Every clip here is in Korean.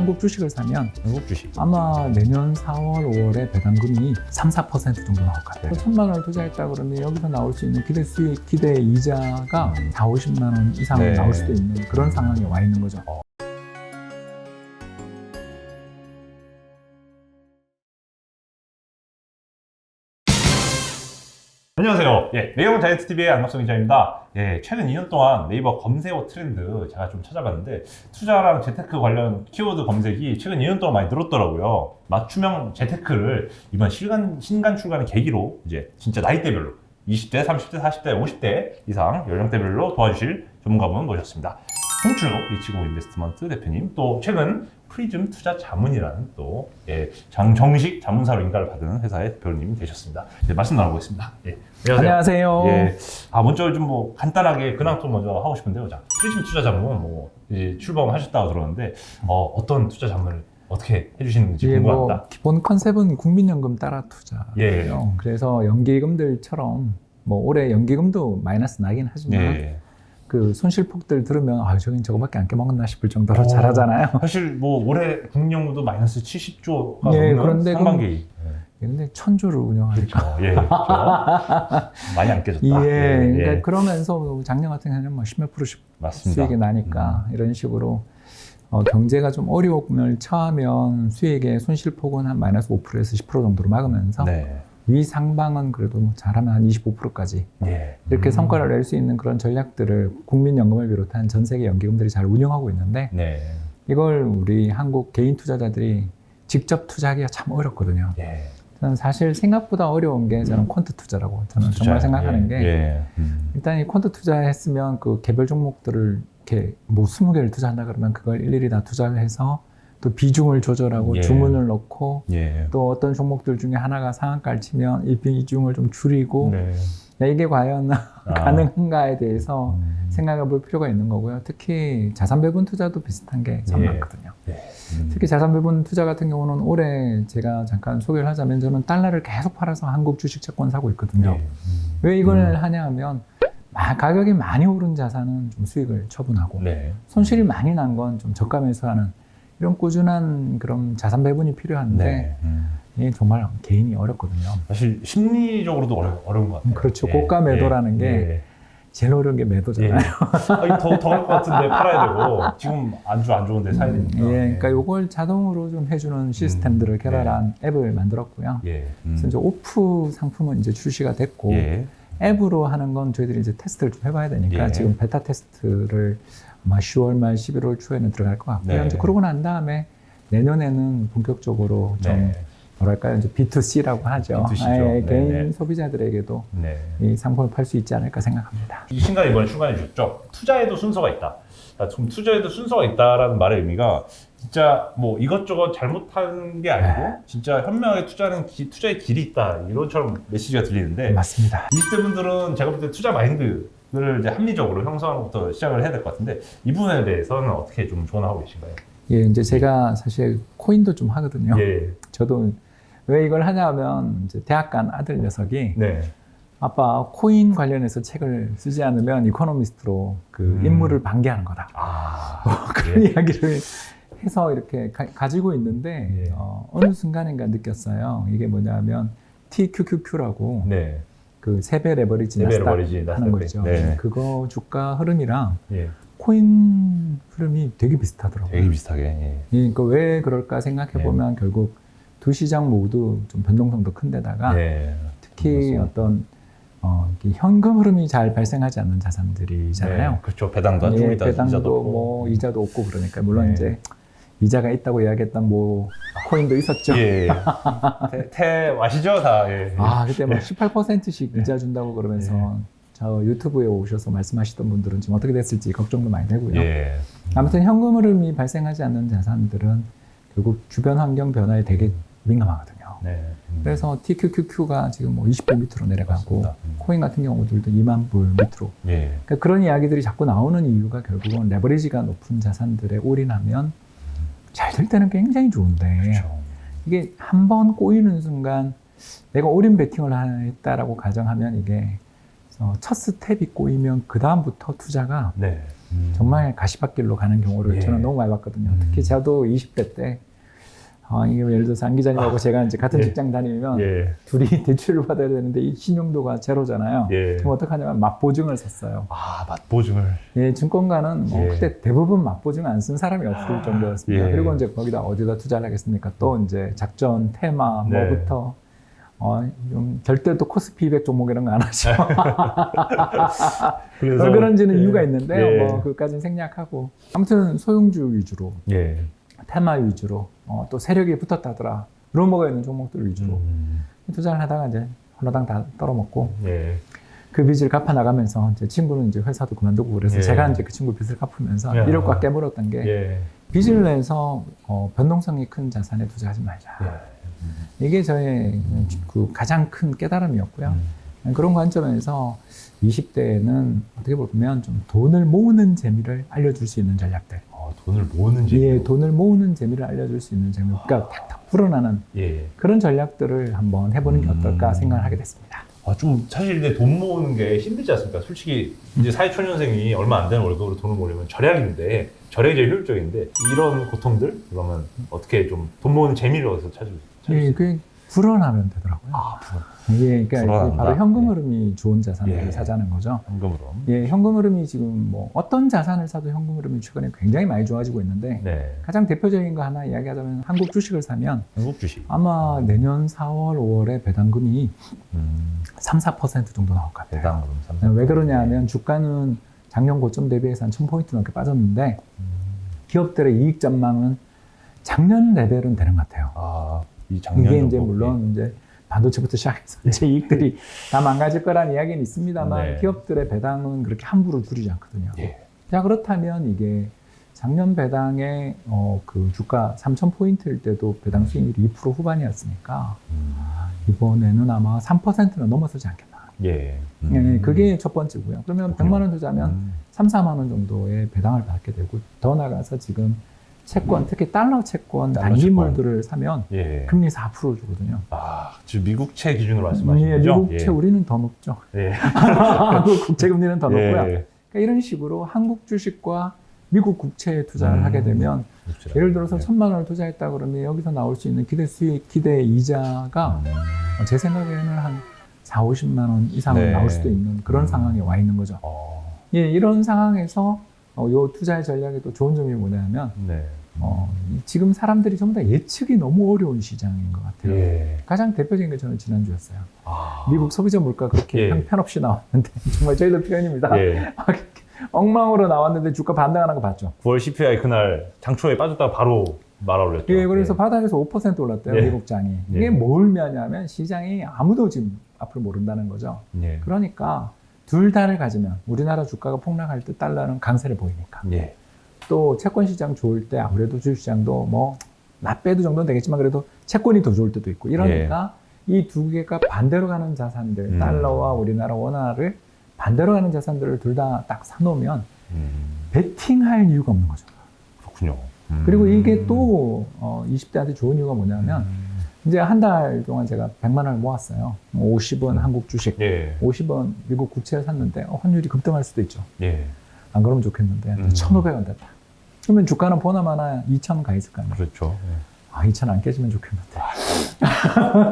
한국 주식을 사면 한국 주식. 아마 내년 4월, 5월에 배당금이 3, 4% 정도 나올 것 같아요. 1,000만 원을 투자했다 그러면 여기서 나올 수 있는 기대 수익, 기대 이자가 4, 50만 원 이상 네. 나올 수도 있는 그런 상황에 와 있는 거죠. 안녕하세요. 예, 네이버 자이언트TV의 안갑성 기자입니다. 예, 최근 2년 동안 네이버 검색어 트렌드 제가 좀 찾아봤는데 투자랑 재테크 관련 키워드 검색이 최근 2년 동안 많이 늘었더라고요. 맞춤형 재테크를 이번 신간 출간의 계기로 이제 진짜 나이대별로 20대, 30대, 40대, 50대 이상 연령대별로 도와주실 전문가분 모셨습니다. 홍춘욱 리치고 인베스트먼트 대표님, 또 최근 프리즘 투자 자문이라는 또 정식 자문사로 인가를 받은 회사의 대표님이 되셨습니다. 네, 말씀 나눠보겠습니다. 예, 안녕하세요. 예, 먼저 좀 뭐 간단하게 근황 좀 먼저 하고 싶은데요. 자, 프리즘 투자 자문 뭐 이제 출범하셨다고 들었는데 어떤 투자 자문을 어떻게 해주시는지 궁금합니다. 뭐 기본 컨셉은 국민연금 따라 투자예요. 예. 그래서 연기금들처럼 뭐 올해 연기금도 마이너스 나긴 하지만 예. 그 손실폭들 들으면 저긴 저거밖에 안 깨먹었나 싶을 정도로 잘하잖아요. 사실 뭐 올해 국민연금도 마이너스 70조가 네, 넘는 그런데 상반기. 근데 1,000조를 운영하니까. 그렇죠. 예, 그렇죠. 많이 안 깨졌다. 그러니까 그러면서 작년 같은 경우는 뭐 10몇 프로씩 맞습니다. 수익이 나니까 이런 식으로 경제가 좀 어려움을 처하면 수익의 손실폭은 한 마이너스 5%에서 10% 정도로 막으면서 네. 위상방은 그래도 뭐 잘하면 한 25%까지 이렇게 성과를 낼 수 있는 그런 전략들을 국민연금을 비롯한 전 세계 연기금들이 잘 운영하고 있는데 네. 이걸 우리 한국 개인 투자자들이 직접 투자하기가 참 어렵거든요. 예. 저는 사실 생각보다 어려운 게 저는 퀀트 투자라고 저는 정말 생각하는 게 일단 이 퀀트 투자했으면 그 개별 종목들을 이렇게 뭐 20개를 투자한다 그러면 그걸 일일이 다 투자를 해서 또 비중을 조절하고 주문을 넣고 또 어떤 종목들 중에 하나가 상한가를 치면 이 비중을 좀 줄이고 이게 과연 가능한가에 대해서 생각해 볼 필요가 있는 거고요. 특히 자산 배분 투자도 비슷한 게 참 많거든요. 특히 자산 배분 투자 같은 경우는 올해 제가 잠깐 소개를 하자면 저는 달러를 계속 팔아서 한국 주식 채권 사고 있거든요. 왜 이걸 하냐 하면 가격이 많이 오른 자산은 좀 수익을 처분하고 손실이 많이 난 건 좀 저가 매수하는 이런 꾸준한 그런 자산 배분이 필요한데 이게 정말 개인이 어렵거든요. 사실 심리적으로도 어려운 것 같아요. 그렇죠. 고가 매도라는 게 제일 어려운 게 매도잖아요. 더 갈 것 같은데 팔아야 되고 지금 안 좋은데 사야 되니까. 그러니까 이걸 자동으로 좀 해주는 시스템들을 개발한 앱을 만들었고요. 그래서 이제 오프 상품은 이제 출시가 됐고 앱으로 하는 건 저희들이 이제 테스트를 좀 해봐야 되니까 지금 베타 테스트를 아마 10월 말 11월 초에는 들어갈 것 같고요. 이제 그러고 난 다음에 내년에는 본격적으로 좀 뭐랄까요, 이제 B2C라고 하죠. B2C죠. 개인 소비자들에게도 이 상품을 팔 수 있지 않을까 생각합니다. 이 신간 이번에 출간해 주셨죠. 투자에도 순서가 있다. 좀 투자에도 순서가 있다라는 말의 의미가 진짜 뭐 이것저것 잘못한 게 아니고 진짜 현명하게 투자하는 투자의 길이 있다. 이런처럼 메시지가 들리는데 맞습니다. 20대 분들은 제가 볼 때 투자 마인드를 이제 합리적으로 형성하는 것부터 시작을 해야 될 것 같은데 이 부분에 대해서는 어떻게 좀 조언하고 계신가요? 이제 제가 사실 코인도 좀 하거든요. 저도 왜 이걸 하냐 하면 이제 대학 간 아들 녀석이 아빠 코인 관련해서 책을 쓰지 않으면 이코노미스트로 그 인물을 반기하는 거다. 그런 이야기를 해서 이렇게 가지고 있는데 어느 순간인가 느꼈어요. 이게 뭐냐면 TQQQ라고 그 세배 레버리지 나스닥 하는 거죠. 그거 주가 흐름이랑 코인 흐름이 되게 비슷하더라고요. 되게 비슷하게. 그러니까 왜 그럴까 생각해 보면 결국 두 시장 모두 좀 변동성도 큰 데다가 특히 어떤 현금 흐름이 잘 발생하지 않는 자산들이잖아요. 그렇죠. 배당도 안 주고 있다. 배당도 뭐 이자도 없고 그러니까 물론 이제 이자가 있다고 이야기했던 뭐 코인도 있었죠. 아시죠 다. 그때 막 18%씩 이자 준다고 그러면서 저 유튜브에 오셔서 말씀하시던 분들은 지금 어떻게 됐을지 걱정도 많이 되고요. 아무튼 현금 흐름이 발생하지 않는 자산들은 결국 주변 환경 변화에 되게 민감하거든요. 그래서 TQQQ가 지금 뭐 20불 밑으로 내려가고 코인 같은 경우들도 2만 불 밑으로. 그러니까 그런 이야기들이 자꾸 나오는 이유가 결국은 레버리지가 높은 자산들에 올인하면 잘 될 때는 굉장히 좋은데 이게 한번 꼬이는 순간 내가 올인 베팅을 했다라고 가정하면 이게 첫 스텝이 꼬이면 그 다음부터 투자가 정말 가시밭길로 가는 경우를 예. 저는 너무 많이 봤거든요. 특히 저도 20대 때 이게 예를 들어서 안 기자님하고 제가 이제 같은 예. 직장 다니면 예. 둘이 대출을 받아야 되는데 이 신용도가 제로잖아요. 예. 그럼 어떡하냐면 맛보증을 샀어요. 맛보증을. 예, 증권가는 뭐 예. 그때 대부분 맛보증 안 쓴 사람이 없을 정도였습니다. 예. 그리고 이제 거기다 어디다 투자를 하겠습니까? 또 이제 작전, 테마, 네. 뭐부터 좀 절대 또 코스피 200 종목 이런 거 안 하죠. 그래서 왜 그런지는 예. 이유가 있는데요. 예. 뭐 그것까지는 생략하고 아무튼 소형주 위주로, 예. 테마 위주로, 또 세력이 붙었다더라. 루머가 있는 종목들 위주로 투자를 하다가 이제 홀라당 다 떨어먹고 예. 그 빚을 갚아 나가면서 제 친구는 이제 회사도 그만두고 그래서 예. 제가 이제 그 친구 빚을 갚으면서 야. 1억과 깨물었던 게 예. 빚을 내서 변동성이 큰 자산에 투자하지 말자. 이게 저의 그 가장 큰 깨달음이었고요. 그런 관점에서 20대에는 어떻게 보면 좀 돈을 모으는 재미를 알려줄 수 있는 전략들. 돈을 모으는 재미. 예, 돈을 모으는 재미를 알려줄 수 있는 재미. 그러니까 탁탁 불어나는 예. 그런 전략들을 한번 해보는 게 어떨까 생각을 하게 됐습니다. 좀 사실 이제 돈 모으는 게 힘들지 않습니까? 솔직히 이제 사회초년생이 얼마 안 되는 월급으로 돈을 모으려면 절약인데 절약이 제일 효율적인데 이런 고통들 그러면 어떻게 좀 돈 모으는 재미를 어디서 찾을 수 예, 있어요? 그게 불어나면 되더라고요. 이게 그러니까 불어난다. 바로 현금 흐름이 좋은 자산을 예. 사자는 거죠. 현금으로. 예, 현금 흐름이 지금 뭐 어떤 자산을 사도 현금 흐름이 최근에 굉장히 많이 좋아지고 있는데 네. 가장 대표적인 거 하나 이야기하자면 한국 주식을 사면 한국 주식. 아마 내년 4월, 5월에 배당금이 3, 4% 정도 나올 것 같아요. 배당금. 네, 왜 그러냐 하면 주가는 작년 고점 대비해서 한 1000포인트 넘게 빠졌는데 기업들의 이익 전망은 작년 레벨은 되는 것 같아요. 이 작년 이게 이제 정도. 물론 이제 반도체부터 시작해서 이제 이익들이 다 망가질 거라는 이야기는 있습니다만 네. 기업들의 배당은 그렇게 함부로 줄이지 않거든요. 예. 자, 그렇다면 이게 작년 배당의 그 주가 3,000포인트일 때도 배당 수익률이 2% 후반이었으니까 이번에는 아마 3%는 넘어서지 않겠나. 예. 네, 그게 첫 번째고요. 그러면 100만 원 투자하면 3, 4만 원 정도의 배당을 받게 되고 더 나가서 지금 채권, 특히 달러 채권, 달러 단기물들을 사면 예. 금리 4% 주거든요. 지금 미국채 기준으로 말씀하시는 예, 거죠? 미국채 우리는 더 높죠. 예. 한국 국채 금리는 더 높고요. 예. 그러니까 이런 식으로 한국 주식과 미국 국채에 투자를 하게 되면 예를 들어서 1,000만 원을 투자했다 그러면 여기서 나올 수 있는 기대 수익, 기대 이자가 제 생각에는 한 4, 50만 원 이상은 네. 나올 수도 있는 그런 상황에 와 있는 거죠. 예, 이런 상황에서 요 투자의 전략의 또 좋은 점이 뭐냐면 네. 지금 사람들이 전부 다 예측이 너무 어려운 시장인 것 같아요. 예. 가장 대표적인 게 저는 지난주였어요. 미국 소비자 물가 그렇게 예. 형편없이 나왔는데 정말 저희들 표현입니다. 예. 엉망으로 나왔는데 주가 반등하는 거 봤죠? 9월 CPI 그날 장초에 빠졌다가 바로 말아올렸죠. 예, 그래서 바닥에서 5% 올랐대요, 예. 미국 장이. 이게 예. 뭘 의미하냐면 시장이 아무도 지금 앞으로 모른다는 거죠. 예. 그러니까 둘 다를 가지면 우리나라 주가가 폭락할 때 달러는 강세를 보이니까. 예. 또 채권 시장 좋을 때 아무래도 주식시장도 뭐 나빼도 정도는 되겠지만 그래도 채권이 더 좋을 때도 있고 이러니까 이 두 개가 반대로 가는 자산들, 달러와 우리나라 원화를 반대로 가는 자산들을 둘 다 딱 사놓으면 베팅할 이유가 없는 거죠. 그렇군요. 그리고 이게 또 20대한테 좋은 이유가 뭐냐면 이제 한 달 동안 제가 100만 원을 모았어요. 50원 한국 주식, 예. 50원 미국 국채를 샀는데 환율이 급등할 수도 있죠. 예. 안 그러면 좋겠는데 1,500원 됐다. 그러면 주가는 보나마나 2,000 가 있을 거 아니에요. 그렇죠. 2,000 안 깨지면 좋겠는데.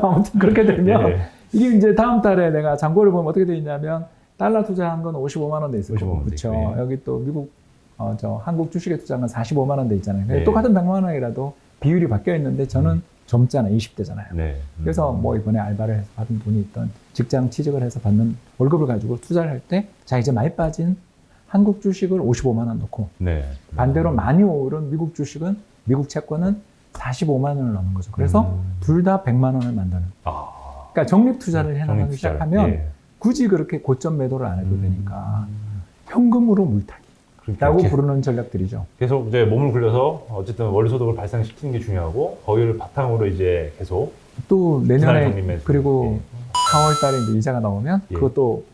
아무튼 그렇게 되면 예. 이게 이제 다음 달에 내가 잔고를 보면 어떻게 돼 있냐면 달러 투자한 건 55만 원 돼 있을 거고, 55만 원 그렇죠. 돼 있고, 예. 여기 또 미국 저 한국 주식에 투자한 건 45만 원 돼 있잖아요. 예. 똑같은 100만 원이라도 비율이 바뀌어 있는데 저는 젊잖아요, 20대잖아요. 네. 그래서 뭐 이번에 알바를 해서 받은 돈이 있던 직장 취직을 해서 받는 월급을 가지고 투자를 할 때 자 이제 많이 빠진 한국 주식을 55만 원 넣고 네. 반대로 많이 오른 미국 주식은 미국 채권은 45만 원을 넣는 거죠. 그래서 둘 다 100만 원을 만드는. 그러니까 적립 투자를 해나가기 시작하면 예. 굳이 그렇게 고점 매도를 안 해도 되니까 현금으로 물타기. 라고 부르는 전략들이죠. 계속 이제 몸을 굴려서 어쨌든 원리소득을 발생시키는 게 중요하고 거기를 바탕으로 이제 계속 또 내년에 적립 그리고 4월 달에 이제 이자가 나오면 예. 그것도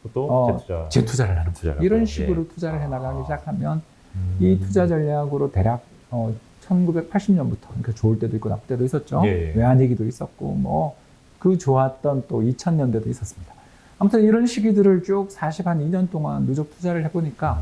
재투자를 하는 거죠. 재투자라고. 이런 식으로 투자를 해나가기 시작하면 이 투자 전략으로 대략 1980년부터 그러니까 좋을 때도 있고 나쁠 때도 있었죠. 예. 외환위기도 있었고 뭐 그 좋았던 또 2000년대도 있었습니다. 아무튼 이런 시기들을 쭉 42년 동안 누적 투자를 해보니까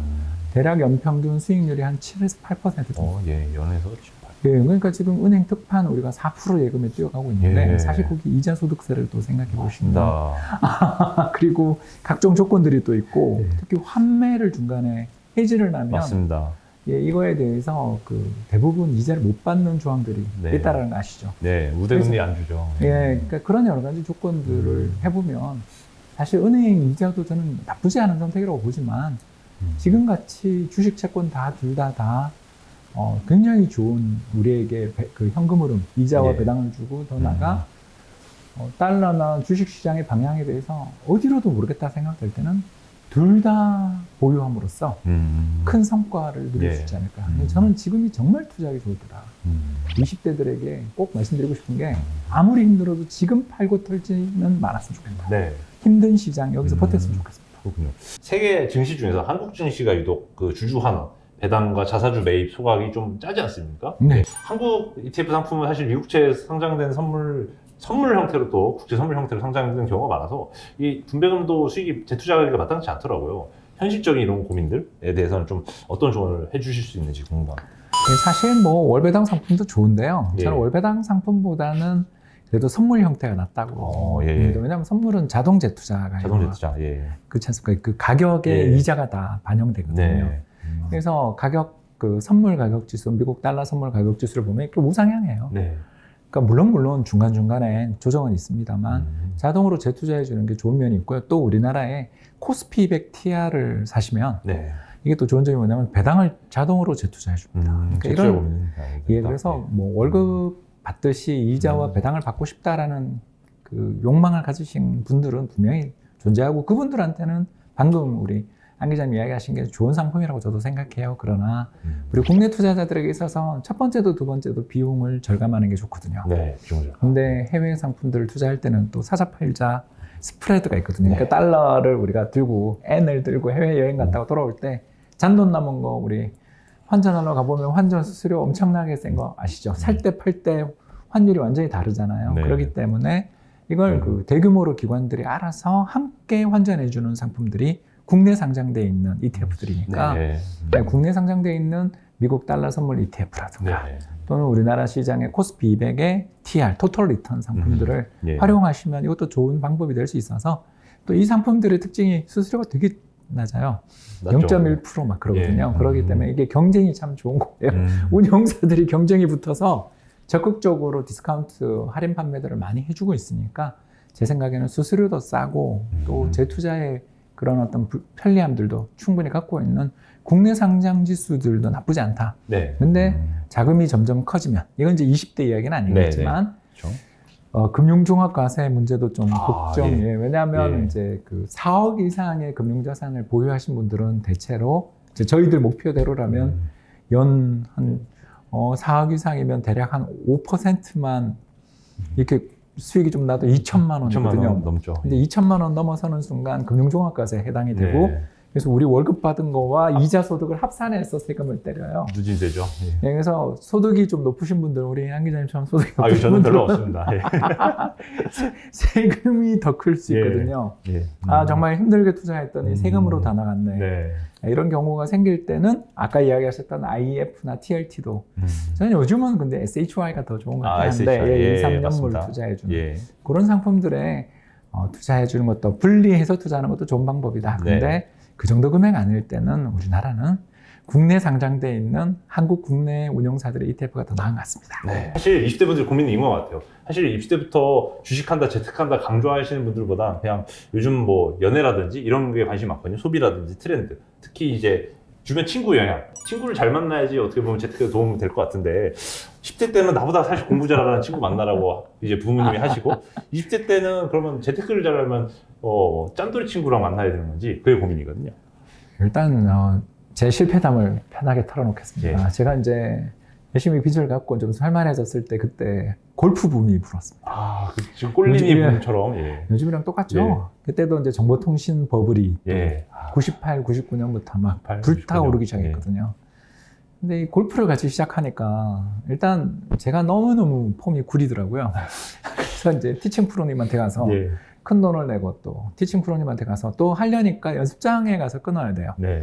대략 연평균 수익률이 한 7에서 8% 정도. 예, 연에서 18. 예, 그러니까 지금 은행 특판 우리가 4% 예금에 뛰어가고 있는데 예. 사실 거기 이자 소득세를 또 생각해 보시면 맞습니다. 그리고 각종 조건들이 또 있고 예. 특히 환매를 중간에 해지를 하면 맞습니다. 예, 이거에 대해서 그 대부분 이자를 못 받는 조항들이 네. 있다라는 거 아시죠? 네, 우대금리 안 주죠. 예, 그러니까 그런 여러 가지 조건들을 해보면 사실 은행 이자도 저는 나쁘지 않은 선택이라고 보지만 지금 같이 주식 채권 둘 다 굉장히 좋은 우리에게 그 현금 흐름, 이자와 예. 배당을 주고 더 나아가 달러나 주식 시장의 방향에 대해서 어디로도 모르겠다 생각될 때는 둘 다 보유함으로써 큰 성과를 누릴 수 있지 않을까. 저는 지금이 정말 투자하기 좋더라. 20대들에게 꼭 말씀드리고 싶은 게 아무리 힘들어도 지금 팔고 털지는 말았으면 좋겠다. 네. 힘든 시장 여기서 버텼으면 좋겠습니다. 그렇군요. 세계 증시 중에서 한국 증시가 유독 그 주주 환원, 배당과 자사주 매입 소각이 좀 짜지 않습니까? 네. 한국 ETF 상품은 사실 미국채에 상장된 선물 형태로 또 국제 선물 형태로 상장된 경우가 많아서 이 분배금도 수익이 재투자하기가 마땅치 않더라고요. 현실적인 이런 고민들에 대해서는 좀 어떤 조언을 해주실 수 있는지 궁금합니다. 사실 뭐 월배당 상품도 좋은데요. 예. 저는 월배당 상품보다는 그래도 선물 형태가 낫다고. 예. 왜냐하면 선물은 자동 재투자가 자동 재투자, 예. 그렇지 않습니까? 그 가격에 예. 이자가 다 반영되거든요. 네. 그래서 그 선물 가격 지수, 미국 달러 선물 가격 지수를 보면 좀 우상향해요. 네. 그러니까 물론 중간중간에 조정은 있습니다만 자동으로 재투자해 주는 게 좋은 면이 있고요. 또 우리나라에 코스피 200 TR을 사시면 네. 이게 또 좋은 점이 뭐냐면 배당을 자동으로 재투자해 줍니다. 그러니까 그래서 뭐 월급 받듯이 이자와 배당을 받고 싶다라는 그 욕망을 가지신 분들은 분명히 존재하고 그분들한테는 방금 우리 안 기자님 이야기하신 게 좋은 상품이라고 저도 생각해요. 그러나 우리 국내 투자자들에게 있어서 첫 번째도 두 번째도 비용을 절감하는 게 좋거든요. 네, 비용을. 근데 해외 상품들을 투자할 때는 또 사자 팔자 스프레드가 있거든요. 그러니까 달러를 우리가 들고 N을 들고 해외 여행 갔다가 돌아올 때 잔돈 남은 거 우리 환전하러 가보면 환전 수수료 엄청나게 센 거 아시죠? 살 때 팔 때 환율이 완전히 다르잖아요. 네. 그렇기 때문에 이걸 그 대규모로 기관들이 알아서 함께 환전해 주는 상품들이 국내 상장되어 있는 ETF들이니까 네. 국내 상장되어 있는 미국 달러 선물 ETF라든가 네. 또는 우리나라 시장의 코스피 200의 TR, 토탈 리턴 상품들을 예. 활용하시면 이것도 좋은 방법이 될 수 있어서 또 이 상품들의 특징이 수수료가 되게 낮아요. 0.1% 막 그러거든요. 예. 그렇기 때문에 이게 경쟁이 참 좋은 거예요. 운용사들이 경쟁이 붙어서 적극적으로 디스카운트 할인 판매들을 많이 해주고 있으니까 제 생각에는 수수료도 싸고 또 재투자의 그런 어떤 편리함들도 충분히 갖고 있는 국내 상장 지수들도 나쁘지 않다. 네. 근데 자금이 점점 커지면 이건 이제 20대 이야기는 아니겠지만 그렇죠. 금융종합과세 문제도 좀 걱정이에요. 예. 왜냐하면 예. 이제 그 4억 이상의 금융자산을 보유하신 분들은 대체로 이제 저희들 목표대로라면 연 한 4억 이상이면 대략 한 5%만 이렇게 수익이 좀 나도 2천만 원이거든요. 2천만 원 넘죠. 근데 2천만 원 넘어서는 순간 금융종합과세에 해당이 되고 네. 그래서 우리 월급 받은 거와 이자 소득을 합산해서 세금을 때려요. 누진되죠. 예. 네, 그래서 소득이 좀 높으신 분들, 우리 한 기자님처럼 소득이 높으신 저는 별로 분들은 없습니다. 예. 세금이 더 클 수 있거든요. 예. 정말 힘들게 투자했더니 세금으로 다 나갔네. 네. 이런 경우가 생길 때는 아까 이야기하셨던 IEF나 TLT도 저는 요즘은 근데 SHY가 더 좋은 것 같긴 한데 SHY. 2, 3년물 맞습니다. 투자해주는 예. 그런 상품들에 투자해주는 것도 분리해서 투자하는 것도 좋은 방법이다. 근데 네. 그 정도 금액 아닐 때는 우리나라는 국내 상장되어 있는 한국 국내 운용사들의 ETF가 더 나은 것 같습니다. 네. 사실 20대 분들 고민이 이건 것 같아요. 사실 20대부터 주식한다, 재테크한다 강조하시는 분들보다 그냥 요즘 뭐 연애라든지 이런 게 관심이 많거든요. 소비라든지 트렌드. 특히 이제 주변 친구 영향. 친구를 잘 만나야지 어떻게 보면 재테크에 도움이 될 것 같은데 10대 때는 나보다 사실 공부 잘하는 친구 만나라고 이제 부모님이 하시고 20대 때는 그러면 재테크를 잘하면 짠돌이 친구랑 만나야 되는 건지 그게 고민이거든요. 일단 제 실패담을 편하게 털어놓겠습니다. 예. 제가 이제 열심히 빚을 갖고 좀 살만해졌을 때 그때 골프 붐이 불었습니다. 지금 꼴리니 붐처럼. 예. 요즘이랑 똑같죠. 예. 그때도 이제 정보통신 버블이 예. 98, 99년부터 막 98, 불타오르기 99년. 시작했거든요. 근데 이 골프를 같이 시작하니까 일단 제가 너무너무 폼이 구리더라고요. 그래서 이제 티칭 프로님한테 가서 예. 큰 돈을 내고 또 티칭 프로님한테 가서 또 하려니까 연습장에 가서 끊어야 돼요. 네.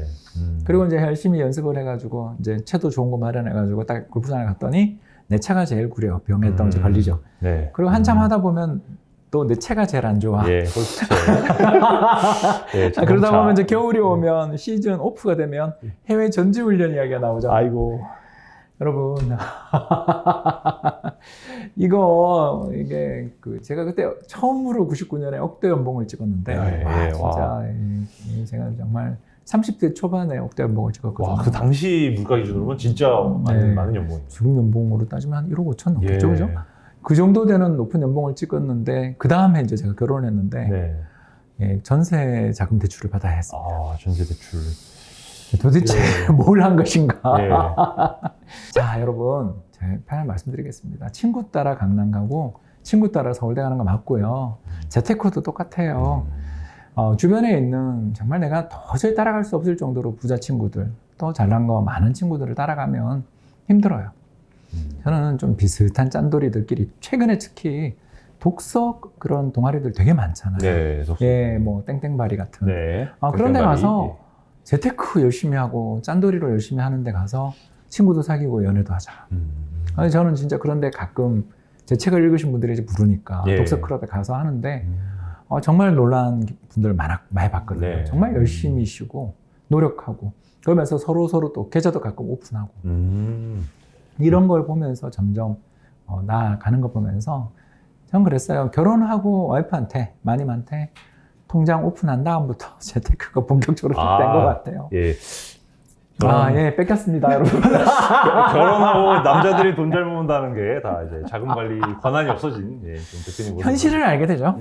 그리고 이제 열심히 연습을 해가지고 이제 채도 좋은 거 마련해가지고 딱 골프장에 갔더니 내 차가 제일 구려. 병에 덩지 걸리죠. 네. 그리고 한참 하다 보면 또 내 채가 제일 안 좋아. 예, 골프채. 예, 그러다 보면 이제 겨울이 오면 시즌 오프가 되면 해외 전지훈련 이야기가 나오죠. 아이고. 여러분 이게 제가 그때 처음으로 99년에 억대 연봉을 찍었는데 와, 진짜 제가 정말 30대 초반에 억대 연봉을 찍었거든요. 와, 그 당시 물가 기준으로는 진짜 많은 연봉이에요. 지금 연봉으로 따지면 한 1억 5천 넘겠죠, 그죠? 그 정도 되는 높은 연봉을 찍었는데 그 다음에 이제 제가 결혼을 했는데 전세 자금 대출을 받아야 했습니다. 아, 전세 대출. 도대체 뭘 한 것인가? 자, 여러분, 제가 편하게 말씀드리겠습니다. 친구 따라 강남 가고 친구 따라 서울대 가는 거 맞고요. 재테크도 똑같아요. 주변에 있는 정말 내가 도저히 따라갈 수 없을 정도로 부자 친구들, 또 잘난 거 많은 친구들을 따라가면 힘들어요. 저는 좀 비슷한 짠돌이들끼리 최근에 특히 독서 그런 동아리들 되게 많잖아요. 네, 예, 뭐 땡땡바리 같은. 네. 그런 데 가서 재테크 열심히 하고 짠돌이로 열심히 하는 데 가서 친구도 사귀고 연애도 하자. 아니, 저는 진짜 그런 데 가끔 제 책을 읽으신 분들이 이제 부르니까 독서 클럽에 가서 하는데 정말 놀란 분들 많이 봤거든요. 네. 정말 열심히 쉬고 노력하고 그러면서 서로 또 계좌도 가끔 오픈하고 이런 걸 보면서 점점 나아가는 거 보면서 전 그랬어요. 결혼하고 와이프한테 마님한테 통장 오픈한 다음부터 재테크가 본격적으로 시작된 것 같아요. 예. 예, 뺏겼습니다, 여러분. 결혼하고 남자들이 돈 잘 모은다는 게 다 이제 자금 관리 권한이 없어진 좀 대표님 현실을 알게 되죠.